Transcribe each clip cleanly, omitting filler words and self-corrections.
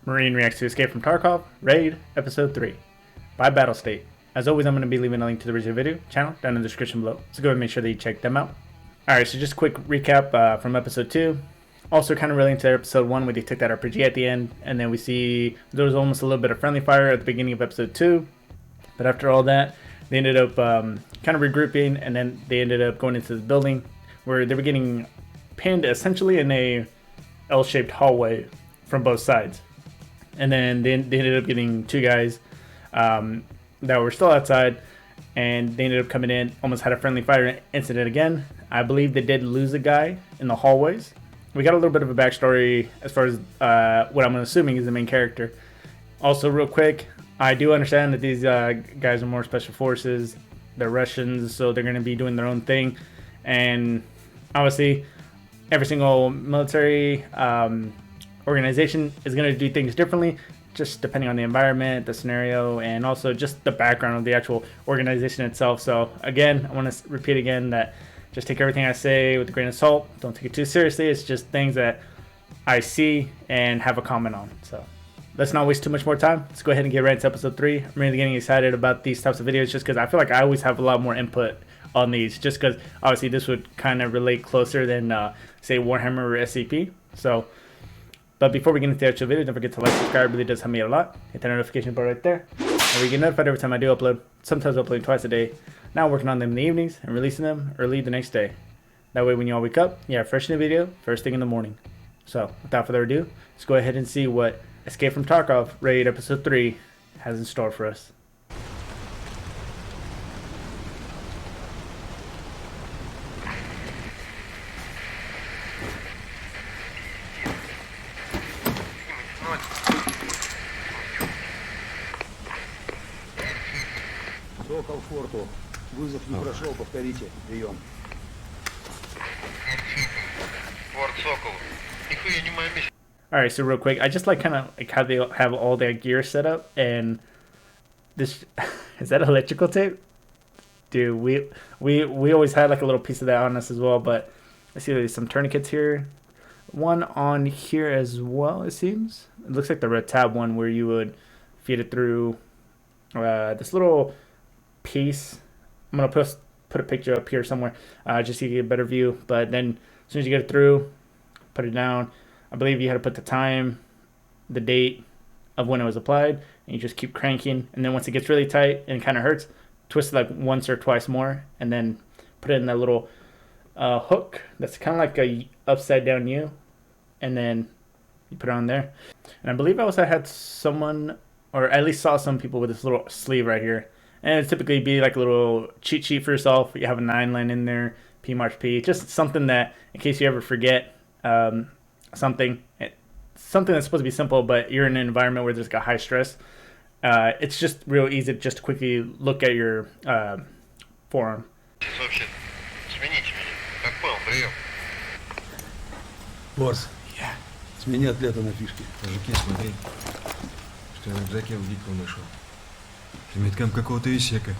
Marine reacts to Escape from Tarkov, Raid, Episode 3, by Battlestate. As always, I'm going to be leaving a link to the original video channel down in the description below, so go ahead and make sure that you check them out. Alright, so just a quick recap from Episode 2. Also kind of relating to Episode 1 where they took that RPG at the end, and then we see there was almost a little bit of friendly fire at the beginning of Episode 2. But after all that, they ended up kind of regrouping, and then they ended up going into this building where they were getting pinned essentially in a L-shaped hallway from both sides. And then they ended up getting two guys that were still outside, and they ended up coming in, almost had a friendly fire incident again. I believe they did lose a guy in the hallways. We got a little bit of a backstory as far as what I'm assuming is the main character. Also, real quick, I do understand that these guys are more special forces. They're Russians, so they're going to be doing their own thing. And obviously, every single military organization is going to do things differently, just depending on the environment, the scenario, and also just the background of the actual organization itself. So again, I want to repeat again that just take everything I say with a grain of salt. Don't take it too seriously. It's just things that I see and have a comment on. So let's not waste too much more time. Let's go ahead and get right into episode 3. I'm really getting excited about these types of videos just because I feel like I always have a lot more input on these, just because obviously this would kind of relate closer than say Warhammer or SCP. So but before we get into the actual video, don't forget to like, subscribe. It really does help me out a lot. Hit that notification bell right there, and we get notified every time I do upload. Sometimes uploading twice a day. Now working on them in the evenings and releasing them early the next day. That way when you all wake up, you have fresh new video first thing in the morning. So without further ado, let's go ahead and see what Escape from Tarkov Raid Episode 3 has in store for us. Сокол форту. Вызов не прошел, повторите. Прием. Форт Сокол. Нихуя не моя миссия. Alright, so real quick, I just like kind of like how they have all their gear set up, and this is that electrical tape? Dude, we always had like a little piece of that on us as well, but I see there's some tourniquets here. One on here as well, it seems. It looks like the red tab one where you would feed it through this little piece. I'm gonna put a picture up here somewhere just so you get a better view. But then as soon as you get it through, put it down. I believe you had to put the time, the date of when it was applied, and you just keep cranking. And then once it gets really tight and it kind of hurts, twist it like once or twice more, and then put it in that little hook that's kind of like a upside down U, and then you put it on there. And I believe I also had someone, or at least saw some people with this little sleeve right here. And it'd typically be like a little cheat sheet for yourself. You have a 9-line in there, P March P, just something that in case you ever forget something that's supposed to be simple, but you're in an environment where there's like a high stress. It's just real easy just to quickly look at your forearm. Сообщит. Смените меня. Как понял, прием. Босс. Смени атлета на фишке. Мужики, смотри, что я в рюкзаке у Дикого нашел. Меткам какого-то исека.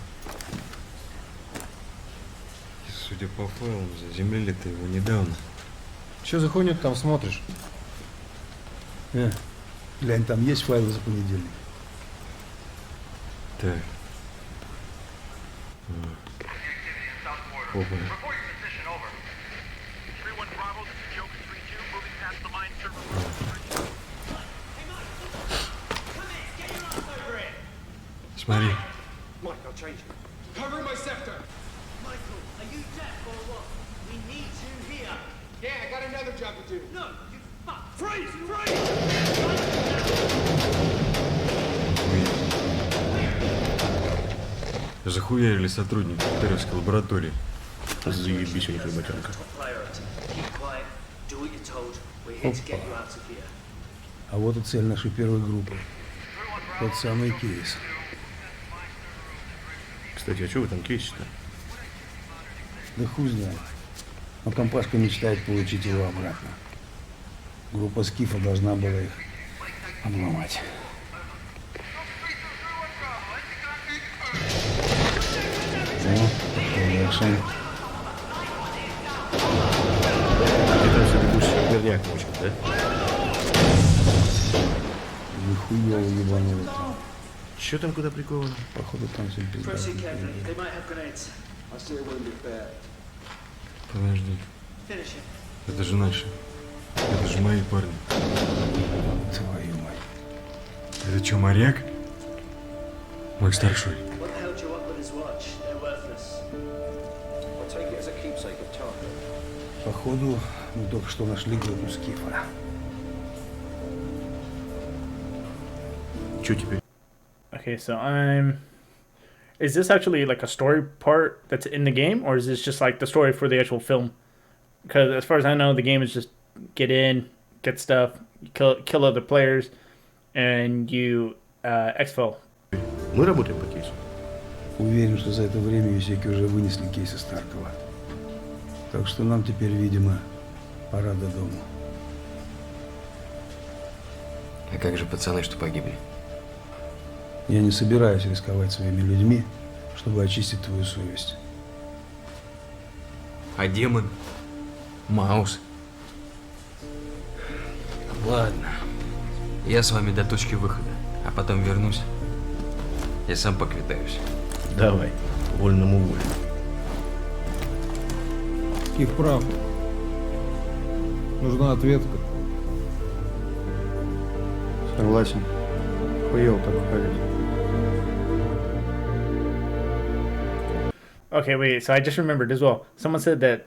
Судя по файлам, заземлили-то его недавно. Че за хуйню ты там смотришь? Глянь, там есть файлы за понедельник. Так. Опа. Смотри. Mike, I'll change you. Cover my sector. Michael, are you deaf or what? We need you here. Yeah, I got another job to do. No, you fuck. Freeze! Freeze! Захуярили сотрудника Бутleровской лаборатории. Заебись у них работенка. А вот и цель нашей первой группы. Тот самый кейс. Кстати, а что вы там кейсите-то? Да хуй знает. Но компашка мечтает получить его обратно. Группа Скифа должна была их обломать. Ну, пошел экшен. Это все бегущий верняк мучит, да? Хуёво ебануло там. Чё там куда приковано? Походу там всем пизда. Proceed carefully. They might have grenades. I see it wouldn't be fair. Подожди. Finish it. Это же наши. Это же мои парни. Твою мать. Это чё, моряк? Мой старший. What the hell do you want with his watch? They're worthless. I'll take it as a keepsake of Tarkov. Походу, мы только что нашли группу скифа. Чё теперь? Okay, so I'm. Is this actually like a story part that's in the game, or is this just like the story for the actual film? Because as far as I know, the game is just get in, get stuff, kill other players, and you exfil. Мы работаем по кейсу. Уверен, что за это время юсеки уже вынесли кейсы Старкова. Так что нам теперь, видимо, пора до дома. А как же пацаны, что погибли? Я не собираюсь рисковать своими людьми, чтобы очистить твою совесть. А демон? Маус? Ладно. Я с вами до точки выхода, а потом вернусь. Я сам поквитаюсь. Давай. Вольному волю. Скиф прав. Нужна ответка. Согласен. Хуёво так уходить. Okay, wait. So I just remembered as well. Someone said that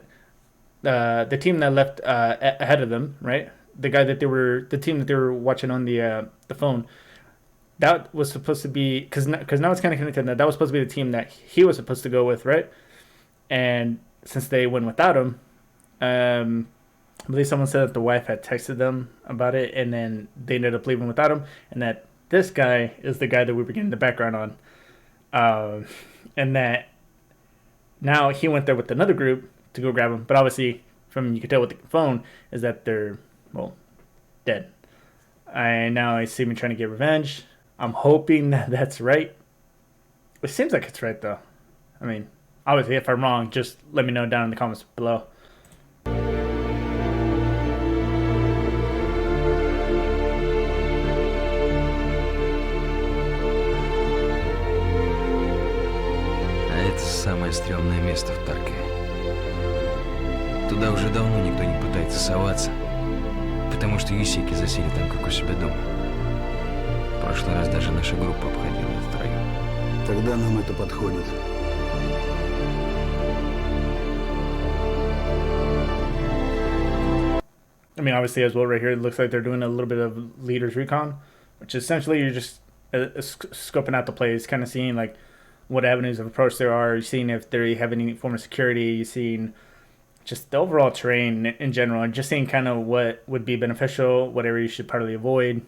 the team that left ahead of them, right? The team that they were watching on the phone. That was supposed to be because now it's kind of connected. That was supposed to be the team that he was supposed to go with, right? And since they went without him, I believe someone said that the wife had texted them about it, and then they ended up leaving without him, and that this guy is the guy that we were getting the background on, and that now he went there with another group to go grab him, but obviously from you could tell with the phone is that they're dead. And now I see me trying to get revenge. I'm hoping that that's right. It seems like it's right though. I mean, obviously if I'm wrong, just let me know down in the comments below. Самое стрёмное место в Таркове. Туда уже давно никто не пытается соваться, потому что юсеки засели там, как у себя дома. В прошлый раз даже наша группа обходила этот район. Тогда нам это подходит. I mean, obviously as well right here, it looks like they're doing a little bit of leaders recon, which essentially you're just scoping out the plays, kind of seeing like what avenues of approach there are. You're seeing if they have any form of security. You're seeing just the overall terrain in general, and just seeing kind of what would be beneficial, whatever you should probably avoid,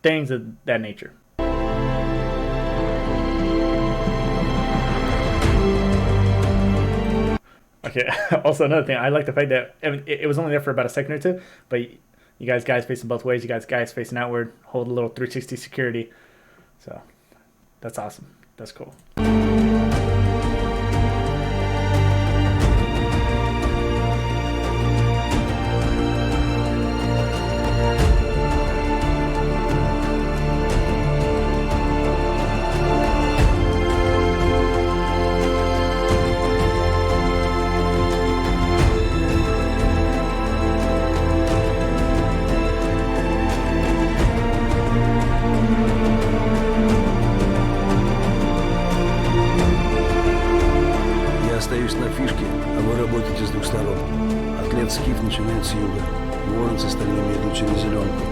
things of that nature. Okay, also another thing, I like the fact that it was only there for about a second or two, but you guys facing both ways, you guys facing outward, hold a little 360 security. So that's awesome. That's cool. Остаюсь на фишке, а вы работаете с двух сторон. Отряд скиф начинает с юга. Ворон с остальными идут через зеленку.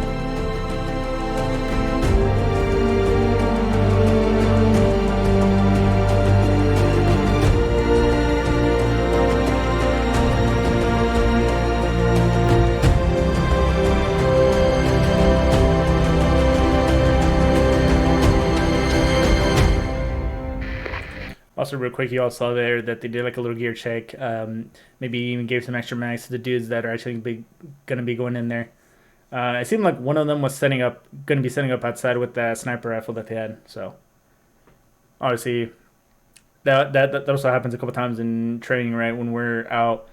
Also, real quick, you all saw there that they did like a little gear check. Maybe even gave some extra mags to the dudes that are actually going to be going in there. It seemed like one of them was going to be setting up outside with that sniper rifle that they had. So, obviously, that also happens a couple times in training, right? When we're out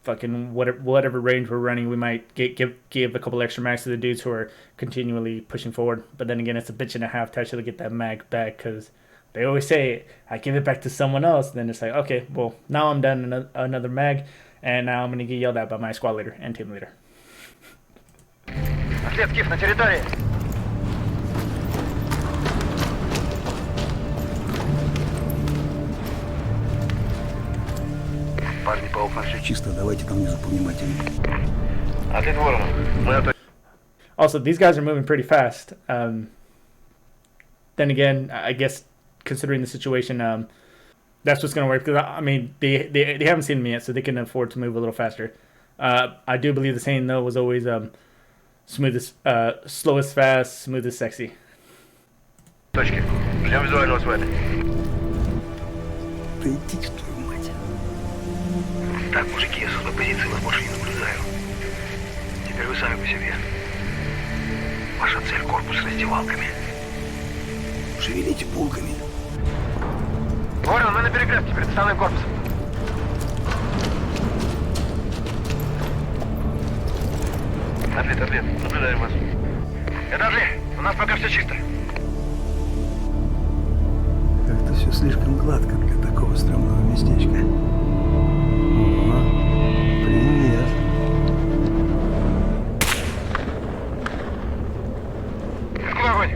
fucking whatever range we're running, we might give a couple extra mags to the dudes who are continually pushing forward. But then again, it's a bitch and a half to actually get that mag back, because they always say, I give it back to someone else. Then it's like, okay, well, now I'm done another mag, and now I'm going to get yelled at by my squad leader and team leader. Ответ, Скиф, на территории. Парни, по окнам все чисто, давайте там внизу повнимательнее. Ответ Ворону. Мы это... Also, these guys are moving pretty fast. Then again, I guess considering the situation, that's what's going to work. Because I mean, they haven't seen me yet, so they can afford to move a little faster. I do believe the saying though was always smoothest, slowest fast, smoothest sexy. Точки. Ждем визуального света. Да идите, твою мать. Так, мужики, я с одной позиции вас больше не наблюдаю. Теперь вы сами по себе. Ваша цель — корпус с раздевалками. Шевелите булками. Ворон, мы на перекрестке перед основным корпусом. Ответ, наблюдаем вас. Этажи, у нас пока все чисто. Как-то все слишком гладко для такого стрёмного местечка. О, привет. Откуда огонь?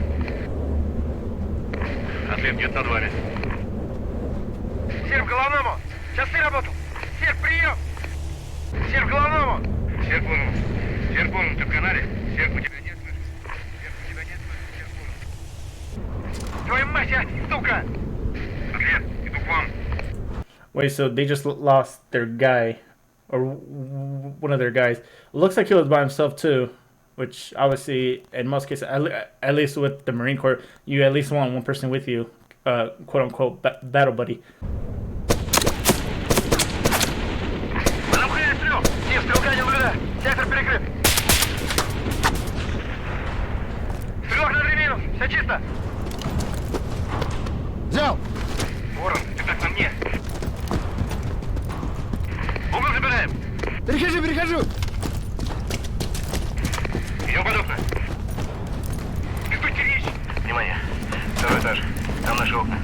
Ответ где-то на дворе. Серп, головному! Часы работал! Серп, прием! Серп, головному! Серп, Ворон. Серп, Ворон, ты в канале? Серп, у тебя нет слышишь? Серп, у тебя нет слышишь? Серп, Ворон. Твою мать, сука! Ответ, иду к вам. Wait, so they just lost their guy, or one of their guys. Looks like he was by himself too, which obviously, in most cases, at least with the Marine Corps, you at least want one person with you, quote unquote, battle buddy. Стрелка не наблюдаю. Сектор перекрыт. Стрелок на 3 минус. Все чисто. Взял! Ворон, ты так на мне. Угол забираем. Перехожу! Идем под окна. Петухи речь. Внимание. Второй этаж. Там наши окна.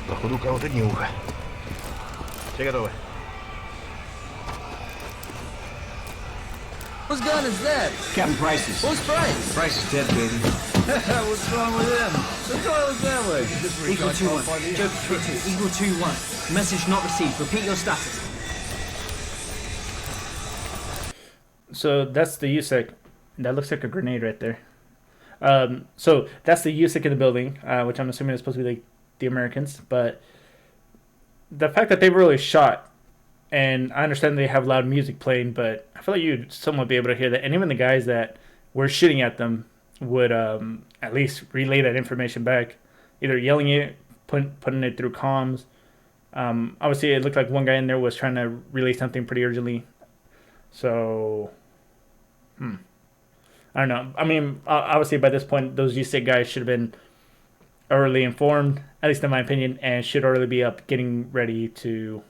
Походу, у кого-то дневуха. Все готовы. Whose gun is that? Captain Price's. Who's Price? Price is dead, baby. What's wrong with him? The toilet's that way. Eagle 2-1. Joker 3-2. Eagle 2-1. Message not received. Repeat your status. So that's the USEC. That looks like a grenade right there. So that's the USEC in the building, which I'm assuming is supposed to be like the Americans. But the fact that they were really shot, and I understand they have loud music playing, but I feel like you'd somewhat be able to hear that. And even the guys that were shooting at them would at least relay that information back, either yelling it, putting it through comms. Obviously, it looked like one guy in there was trying to relay something pretty urgently. So, I don't know. I mean, obviously, by this point, those USIC guys should have been early informed, at least in my opinion, and should already be up getting ready to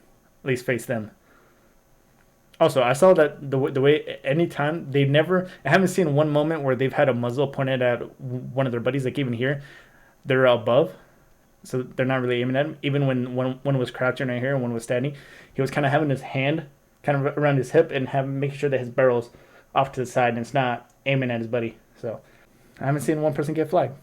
at least face them. Also, I saw that the way anytime I haven't seen one moment where they've had a muzzle pointed at one of their buddies. Like even here, they're above, so they're not really aiming at him. Even when one was crouching right here and one was standing, he was kind of having his hand kind of around his hip and making sure that his barrel's off to the side and it's not aiming at his buddy. So I haven't seen one person get flagged.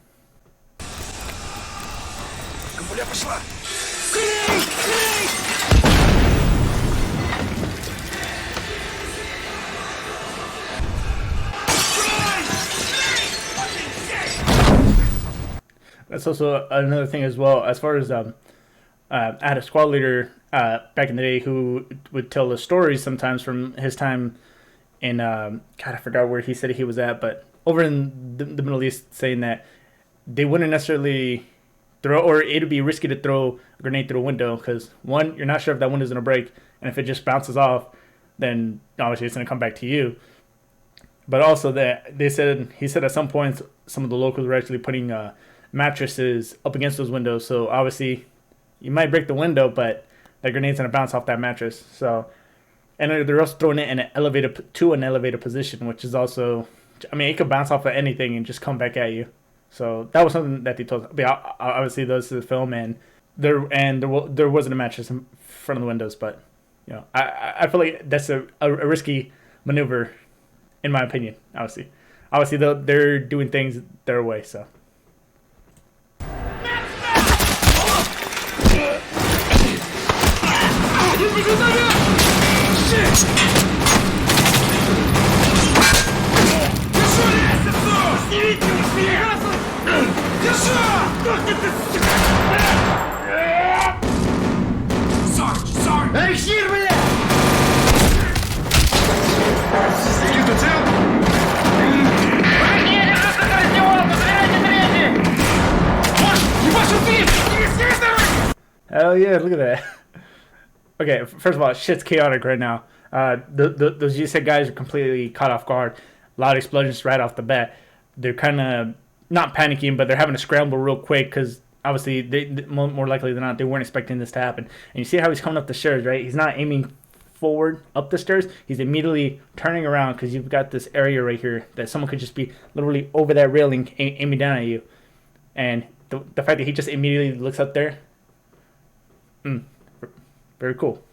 That's also another thing as well. As far as I had a squad leader back in the day who would tell the stories sometimes from his time in God, I forgot where he said he was at, but over in the Middle East, saying that they wouldn't necessarily throw, or it'd be risky to throw a grenade through a window because one, you're not sure if that window's gonna break, and if it just bounces off, then obviously it's gonna come back to you. But also that he said at some points some of the locals were actually putting mattresses up against those windows, so obviously you might break the window, but that grenade's gonna bounce off that mattress. So, and they're also throwing it in an elevated position, which is also, I mean, it could bounce off of anything and just come back at you. So that was something that they told us. I mean, obviously, those to the film, and there wasn't a mattress in front of the windows, but you know, I feel like that's a risky maneuver, in my opinion. Obviously, they're doing things their way. So. Hell yeah, look at that. Okay, first of all, shit's chaotic right now. Those GSEC guys are completely caught off guard. Loud explosions right off the bat. They're kind of not panicking, but they're having to scramble real quick because obviously, they more likely than not, they weren't expecting this to happen. And you see how he's coming up the stairs, right? He's not aiming forward up the stairs. He's immediately turning around because you've got this area right here that someone could just be literally over that railing aiming down at you. And the fact that he just immediately looks up there, very cool.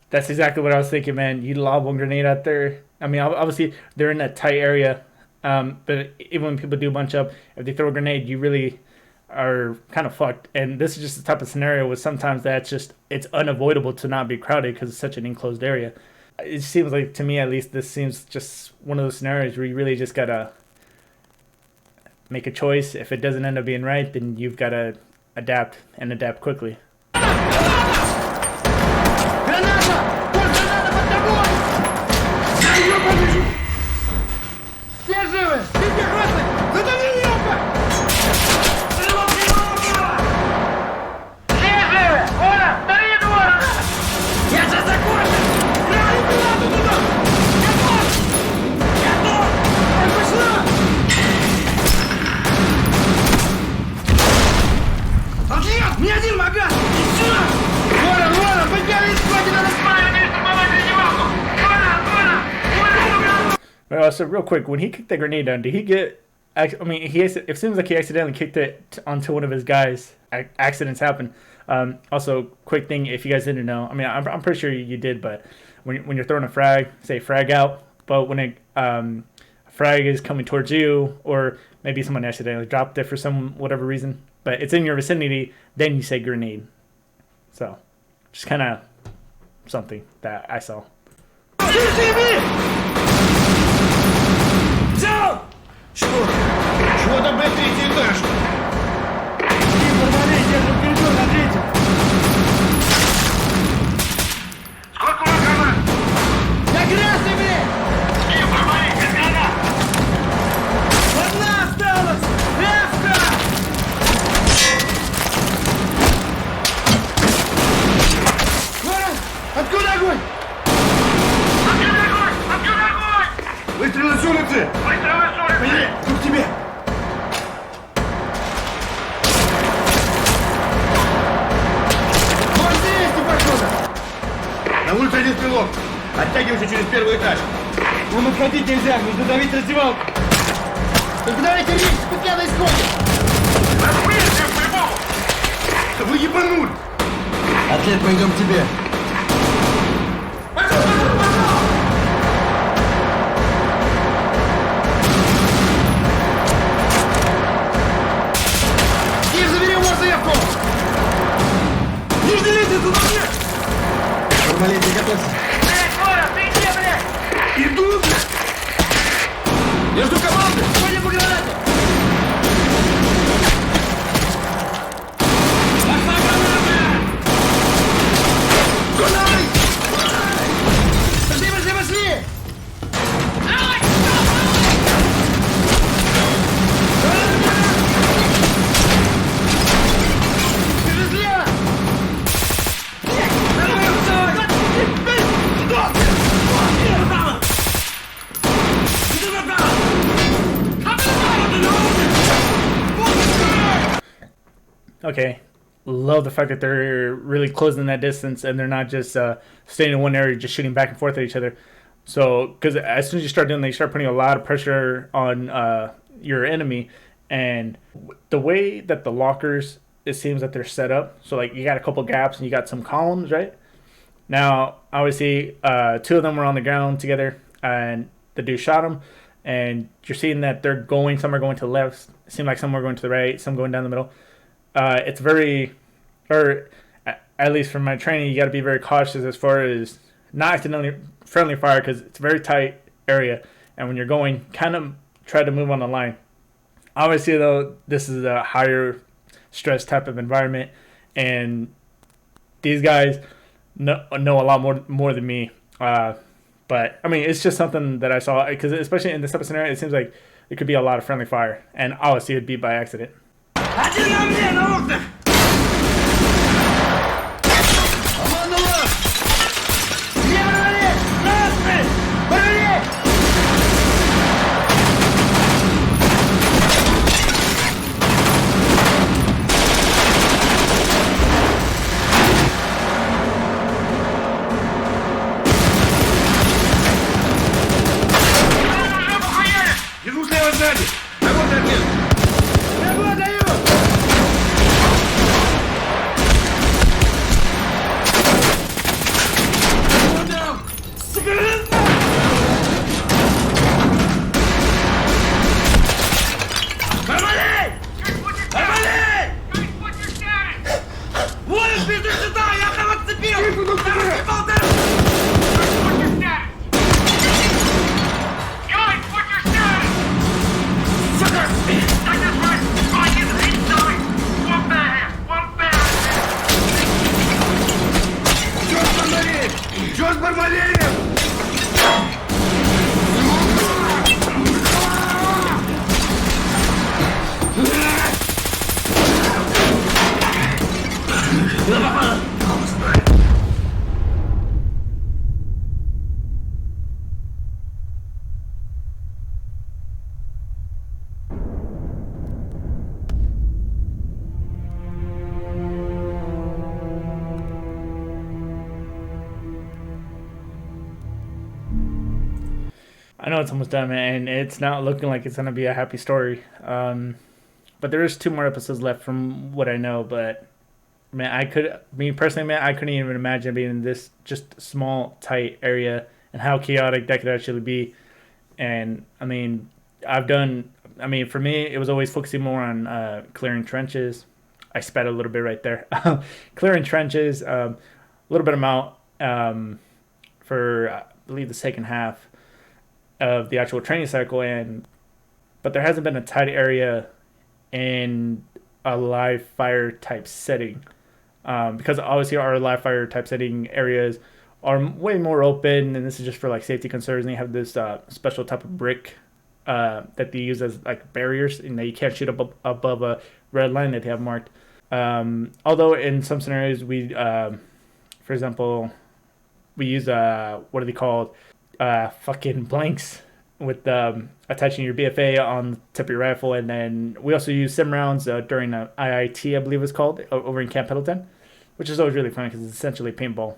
That's exactly what I was thinking, man. You lob one grenade out there. I mean, obviously, they're in a tight area. But even when people do bunch up, if they throw a grenade, you really are kind of fucked. And this is just the type of scenario where sometimes it's unavoidable to not be crowded because it's such an enclosed area. It seems like, to me at least, this seems just one of those scenarios where you really just got to make a choice. If it doesn't end up being right, then you've got to adapt and adapt quickly. Well, so real quick, when he kicked the grenade down, did he get... I mean, it seems like he accidentally kicked it onto one of his guys. Accidents happen. Also, quick thing, if you guys didn't know, I mean, I'm pretty sure you did, but when you're throwing a frag, say frag out, but when a frag is coming towards you, or maybe someone accidentally dropped it for some whatever reason, but it's in your vicinity, then you say grenade. So, just kind of something that I saw. Чего там, блядь, третий этаж? Информалей держим коридор на третьем. Сколько у вас гранат? Я красный, блядь! Информалей, без гранат! Одна осталась! Резко! Ворон, откуда огонь? Откуда огонь? Откуда огонь? Выстрелы с улицы! Выстрелы с улицы! Блин, тут к тебе! На улице один стрелок. Оттягивайся через первый этаж. Вам отходить нельзя, нужно давить раздевалку. Только давайте речь, петля на исходе. Разбейте по-любому. Да вы ебанули. Атлет, пойдем к тебе. Стив, заберем его заявку. Нижний лестницу на мне. Формалите okay, love the fact that they're really closing that distance and they're not just staying in one area, just shooting back and forth at each other. So, because as soon as you start doing that, you start putting a lot of pressure on your enemy. And the way that the lockers, it seems that they're set up, so like you got a couple gaps and you got some columns, right? Now, obviously, two of them were on the ground together, and the dude shot them. And you're seeing that they're going, some are going to the left, it seemed like some were going to the right, some going down the middle. It's very, or at least from my training, you got to be very cautious as far as not accidentally friendly fire, because it's a very tight area. And when you're going, kind of try to move on the line. Obviously, though, this is a higher stress type of environment, and these guys know a lot more than me. But I mean, it's just something that I saw, because especially in this type of scenario, it seems like it could be a lot of friendly fire, and obviously it'd be by accident. I know it's almost done, man, and it's not looking like it's gonna be a happy story. But there is 2 more episodes left from what I know. But man, me personally, man, I couldn't even imagine being in this just small, tight area and how chaotic that could actually be. And I mean, for me, it was always focusing more on clearing trenches. I spat a little bit right there. Clearing trenches, a little bit amount for I believe the second half of the actual training cycle, but there hasn't been a tight area in a live fire type setting, because obviously our live fire type setting areas are way more open, and this is just for like safety concerns. And you have this special type of brick that they use as like barriers, and that you can't shoot above a red line that they have marked. Although in some scenarios we, for example, we use what are they called? Fucking blanks with attaching your BFA on the tip of your rifle. And then we also use sim rounds during IIT, I believe it's called, over in Camp Pendleton, which is always really fun because it's essentially paintball.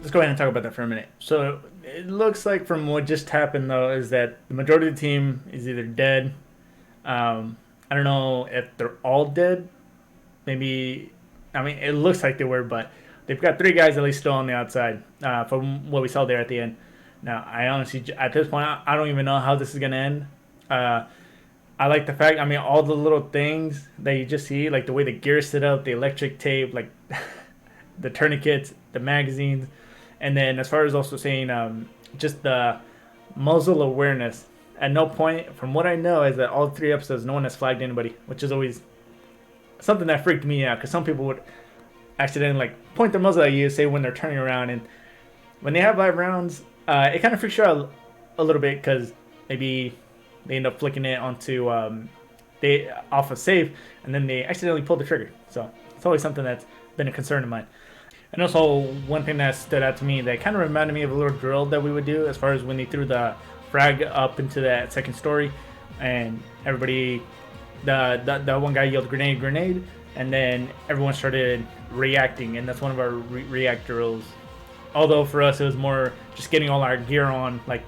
Let's go ahead and talk about that for a minute. So it looks like from what just happened, though, is that the majority of the team is either dead. I don't know if they're all dead. Maybe, I mean, it looks like they were, but they've got 3 guys at least still on the outside from what we saw there at the end. Now, I honestly, at this point, I don't even know how this is going to end. I like the fact, I mean, all the little things that you just see, like the way the gear set up, the electric tape, like the tourniquets, the magazines, and then as far as also saying just the muzzle awareness. At no point, from what I know, is that all 3 episodes, no one has flagged anybody, which is always something that freaked me out, because some people would accidentally like point their muzzle at you, say when they're turning around, and when they have live rounds, it kind of freaks you out a little bit, because maybe they end up flicking it onto off a safe, and then they accidentally pull the trigger. So it's always something that's been a concern of mine. And also, one thing that stood out to me that kind of reminded me of a little drill that we would do, as far as when they threw the frag up into that second story, and everybody, the one guy yelled grenade, and then everyone started reacting, and that's one of our react drills. Although for us it was more just getting all our gear on, like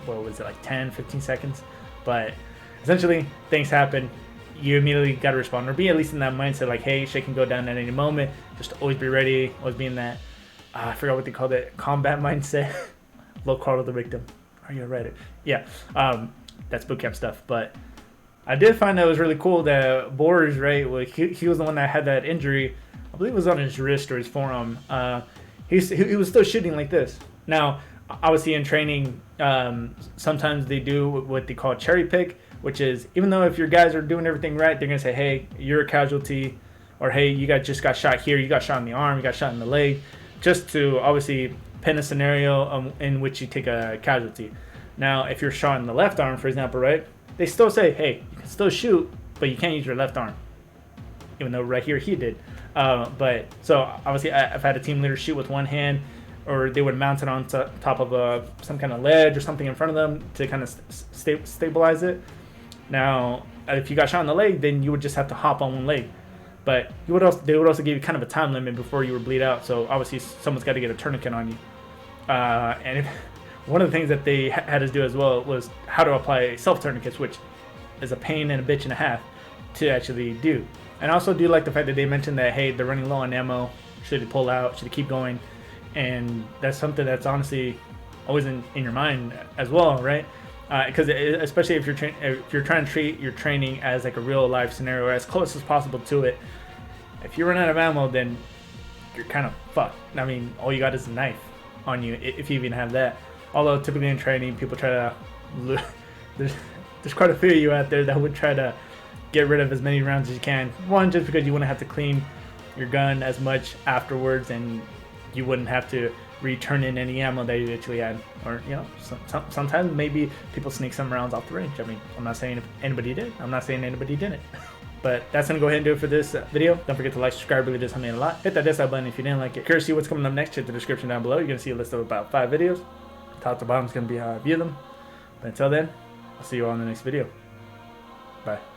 what was it, like 10-15 seconds, but essentially things happen, you immediately got to respond, or be at least in that mindset, like, hey, shit can go down at any moment, just always be ready, always be in that I forgot what they called it, combat mindset. Low call to the victim. Are you ready? Yeah, that's boot camp stuff. But I did find that it was really cool that Boris, right, well, he was the one that had that injury. I believe it was on his wrist or his forearm. He was still shooting like this. Now, obviously in training, sometimes they do what they call cherry pick, which is, even though if your guys are doing everything right, they're going to say, hey, you're a casualty, or hey, you just got shot here, you got shot in the arm, you got shot in the leg, just to obviously pin a scenario in which you take a casualty. Now, if you're shot in the left arm, for example, right, they still say, hey, you can still shoot, but you can't use your left arm, even though right here he did. But so obviously I've had a team leader shoot with one hand, or they would mount it on top of some kind of ledge or something in front of them to kind of stabilize it. Now, if you got shot in the leg, then you would just have to hop on one leg. But they would also give you kind of a time limit before you would bleed out. So obviously someone's got to get a tourniquet on you. And one of the things that they had us do as well was how to apply self-tourniquets, which is a pain and a bitch and a half to actually do. And I also do like the fact that they mentioned that, hey, they're running low on ammo. Should they pull out? Should they keep going? And that's something that's honestly always in your mind as well, right? Because especially if you're trying to treat your training as like a real life scenario, or as close as possible to it, if you run out of ammo, then you're kind of fucked. I mean, all you got is a knife on you, if you even have that. Although typically in training, people try to there's quite a few of you out there that would try to get rid of as many rounds as you can. One, just because you wouldn't have to clean your gun as much afterwards, and you wouldn't have to return in any ammo that you actually had. Or, you know, sometimes maybe people sneak some rounds off the range. I mean, I'm not saying anybody did. I'm not saying anybody didn't. But that's going to go ahead and do it for this video. Don't forget to like, subscribe, really does help me a lot. Hit that dislike button if you didn't like it. Curious to see what's coming up next, check the description down below. You're going to see a list of about 5 videos. Top to bottom is going to be how I view them. But until then, I'll see you all in the next video. Bye.